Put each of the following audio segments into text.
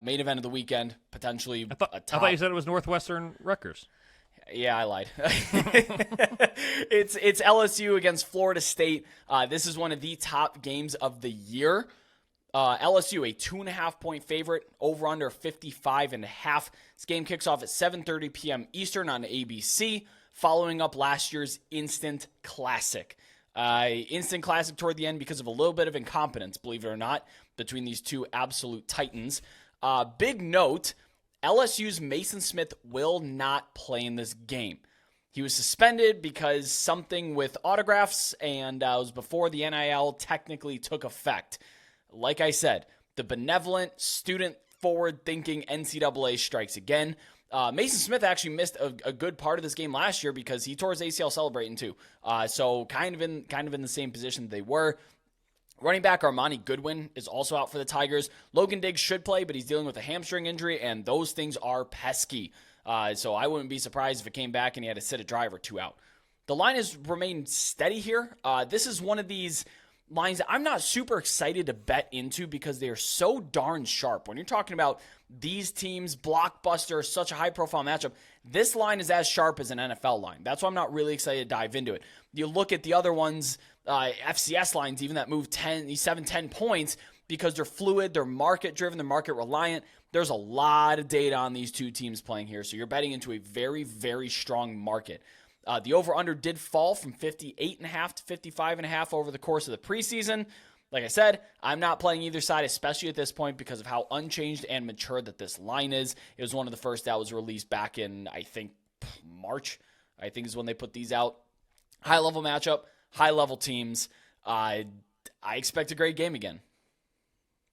Main event of the weekend, potentially I thought you said it was Northwestern Rutgers. Yeah, I lied. It's LSU against Florida State. This is one of the top games of the year. LSU, a 2.5-point favorite, over under 55.5. This game kicks off at 7:30 p.m. Eastern on ABC, following up last year's Instant Classic. Instant Classic toward the end because of a little bit of incompetence, believe it or not, between these two absolute titans. Big note, LSU's Mason Smith will not play in this game. He was suspended because something with autographs, and it was before the NIL technically took effect. Like I said, the benevolent, student forward-thinking NCAA strikes again. Mason Smith actually missed a good part of this game last year because he tore his ACL celebrating too. So kind of in the same position they were. Running back Armani Goodwin is also out for the Tigers. Logan Diggs should play, but he's dealing with a hamstring injury, and those things are pesky. So I wouldn't be surprised if it came back and he had to sit a drive or two out. The line has remained steady here. This is one of these lines that I'm not super excited to bet into because they are so darn sharp. When you're talking about these teams, blockbuster, such a high-profile matchup, this line is as sharp as an NFL line. That's why I'm not really excited to dive into it. You look at the other ones, FCS lines, even that move 10 points, because they're fluid, they're market-driven, they're market-reliant. There's a lot of data on these two teams playing here, so you're betting into a very, very strong market. The over-under did fall from 58.5 to 55.5 over the course of the preseason. Like I said, I'm not playing either side, especially at this point, because of how unchanged and mature that this line is. It was one of the first that was released back in, I think, March. I think is when they put these out. High-level matchup, high-level teams. I expect a great game again.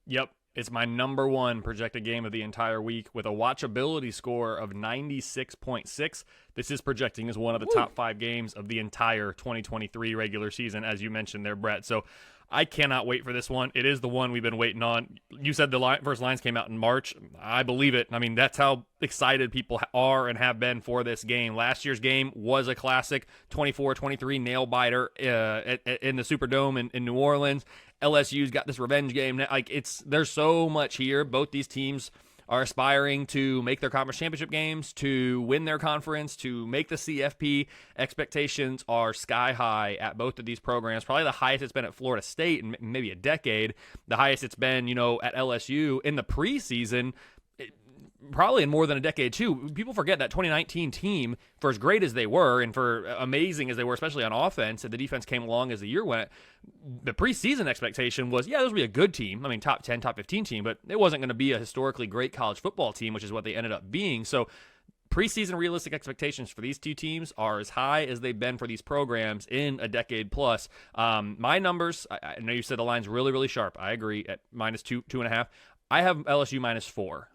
Yep. It's my number one projected game of the entire week with a watchability score of 96.6. This is projecting as one of the top 5 games of the entire 2023 regular season, as you mentioned there, Brett. So I cannot wait for this one. It is the one we've been waiting on. You said the first lines came out in March. I believe it. I mean, that's how excited people are and have been for this game. Last year's game was a classic 24-23 nail-biter in the Superdome in New Orleans. LSU's got this revenge game. There's so much here. Both these teams are aspiring to make their conference championship games, to win their conference, to make the CFP. Expectations are sky high at both of these programs. Probably the highest it's been at Florida State in maybe a decade. The highest it's been, at LSU in the preseason, probably in more than a decade too. People forget that 2019 team, for as great as they were and for amazing as they were, especially on offense, and the defense came along as the year went, the preseason expectation was, this would be a good team. I mean, top 10, top 15 team, but it wasn't going to be a historically great college football team, which is what they ended up being. So preseason realistic expectations for these two teams are as high as they've been for these programs in a decade plus. My numbers, I know you said the line's really, really sharp. I agree at minus 2.5. I have LSU minus 4.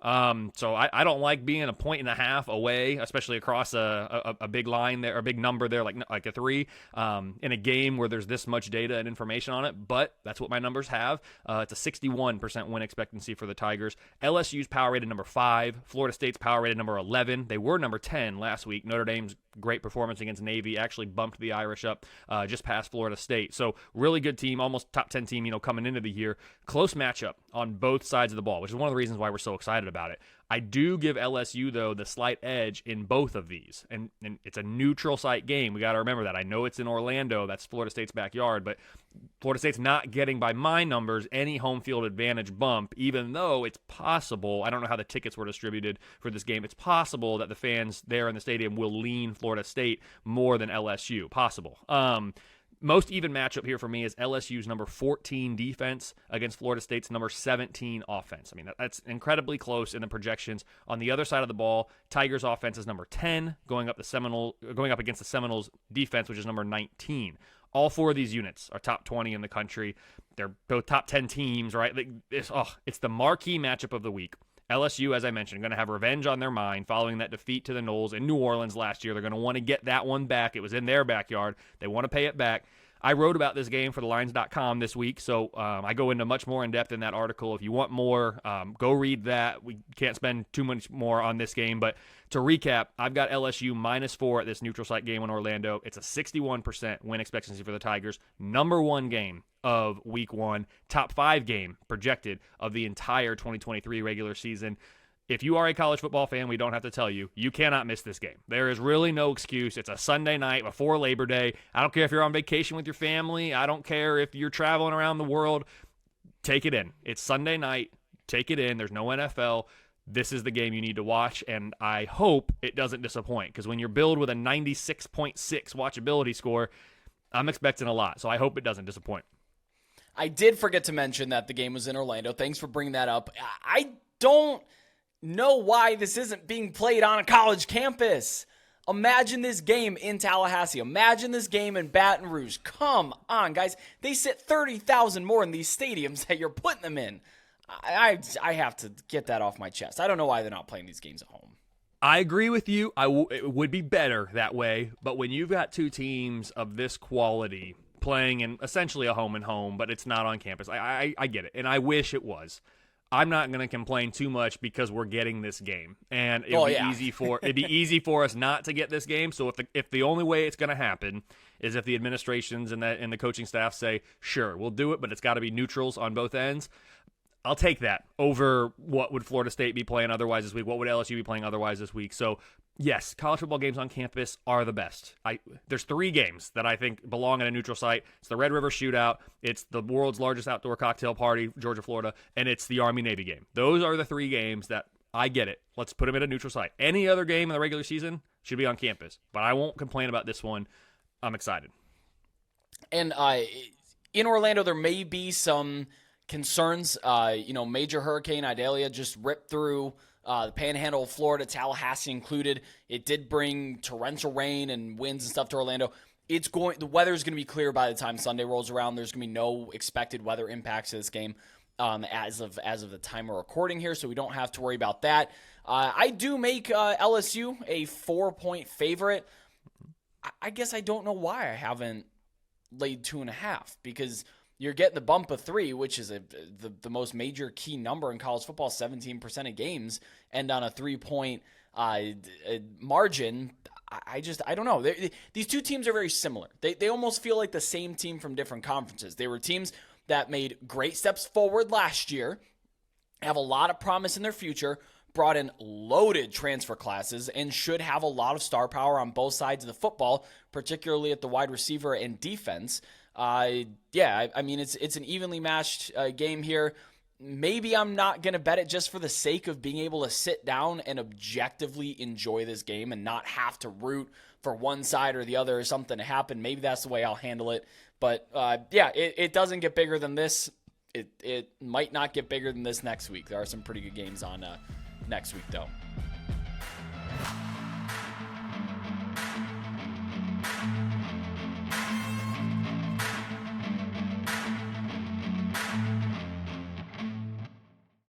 So I don't like being a 1.5 away, especially across a big line there, a big number there, like a 3, in a game where there's this much data and information on it. But that's what my numbers have. It's a 61% win expectancy for the Tigers. LSU's power rated number 5. Florida State's power rated number 11. They were number 10 last week. Notre Dame's great performance against Navy actually bumped the Irish up just past Florida State. So really good team, almost top 10 team, coming into the year. Close matchup on both sides of the ball, which is one of the reasons why we're so excited about it. I do give LSU, though, the slight edge in both of these. And it's a neutral site game. We got to remember that. I know it's in Orlando. That's Florida State's backyard. But Florida State's not getting, by my numbers, any home field advantage bump, even though it's possible. I don't know how the tickets were distributed for this game. It's possible that the fans there in the stadium will lean Florida State more than LSU. Possible. Most even matchup here for me is LSU's number 14 defense against Florida State's number 17 offense. I mean, that's incredibly close in the projections. On the other side of the ball, Tigers offense is number 10, going up against the Seminoles defense, which is number 19. All 4 of these units are top 20 in the country. They're both top 10 teams, right? It's the marquee matchup of the week. LSU, as I mentioned, going to have revenge on their mind following that defeat to the Noles in New Orleans last year. They're going to want to get that one back. It was in their backyard. They want to pay it back. I wrote about this game for thelines.com this week, so I go into much more in depth in that article. If you want more, go read that. We can't spend too much more on this game, but to recap, I've got LSU -4 at this neutral site game in Orlando. It's a 61% win expectancy for the Tigers. Number 1 game of week 1, top 5 game projected of the entire 2023 regular season. If you are a college football fan, we don't have to tell you, you cannot miss this game. There is really no excuse. It's a Sunday night before Labor Day. I don't care if you're on vacation with your family. I don't care if you're traveling around the world. Take it in. It's Sunday night. Take it in. There's no NFL. This is the game you need to watch, and I hope it doesn't disappoint, because when you're billed with a 96.6 watchability score, I'm expecting a lot, so I hope it doesn't disappoint. I did forget to mention that the game was in Orlando. Thanks for bringing that up. I don't know why this isn't being played on a college campus. Imagine this game in Tallahassee. Imagine this game in Baton Rouge. Come on, guys. They sit 30,000 more in these stadiums that you're putting them in. I have to get that off my chest. I don't know why they're not playing these games at home. I agree with you. It would be better that way, but when you've got two teams of this quality playing in essentially a home and home, but it's not on campus, I get it, and I wish it was. I'm not going to complain too much because we're getting this game, and it'd be easy for us not to get this game. So if the only way it's going to happen is if the administrations and the coaching staff say, sure, we'll do it, but it's got to be neutrals on both ends, I'll take that over what would Florida State be playing otherwise this week, what would LSU be playing otherwise this week. So yes, college football games on campus are the best. There's 3 games that I think belong at a neutral site. It's the Red River Shootout, it's the world's largest outdoor cocktail party, Georgia, Florida, and it's the Army-Navy game. Those are the 3 games that I get it. Let's put them at a neutral site. Any other game in the regular season should be on campus, but I won't complain about this one. I'm excited. And in Orlando, there may be some concerns. Major Hurricane Idalia just ripped through the Panhandle of Florida, Tallahassee included. It did bring torrential rain and winds and stuff to Orlando. The weather's going to be clear by the time Sunday rolls around. There's going to be no expected weather impacts to this game as of the time we're recording here, so we don't have to worry about that. I do make LSU a 4-point favorite. I guess I don't know why I haven't laid 2.5, because you're getting the bump of 3, which is the most major key number in college football, 17% of games, and on a 3-point margin. I don't know. These two teams are very similar. They almost feel like the same team from different conferences. They were teams that made great steps forward last year, have a lot of promise in their future, brought in loaded transfer classes, and should have a lot of star power on both sides of the football, particularly at the wide receiver and defense. It's an evenly matched game here. Maybe I'm not going to bet it just for the sake of being able to sit down and objectively enjoy this game and not have to root for one side or the other or something to happen. Maybe that's the way I'll handle it. But it doesn't get bigger than this. It might not get bigger than this next week. There are some pretty good games on next week, though.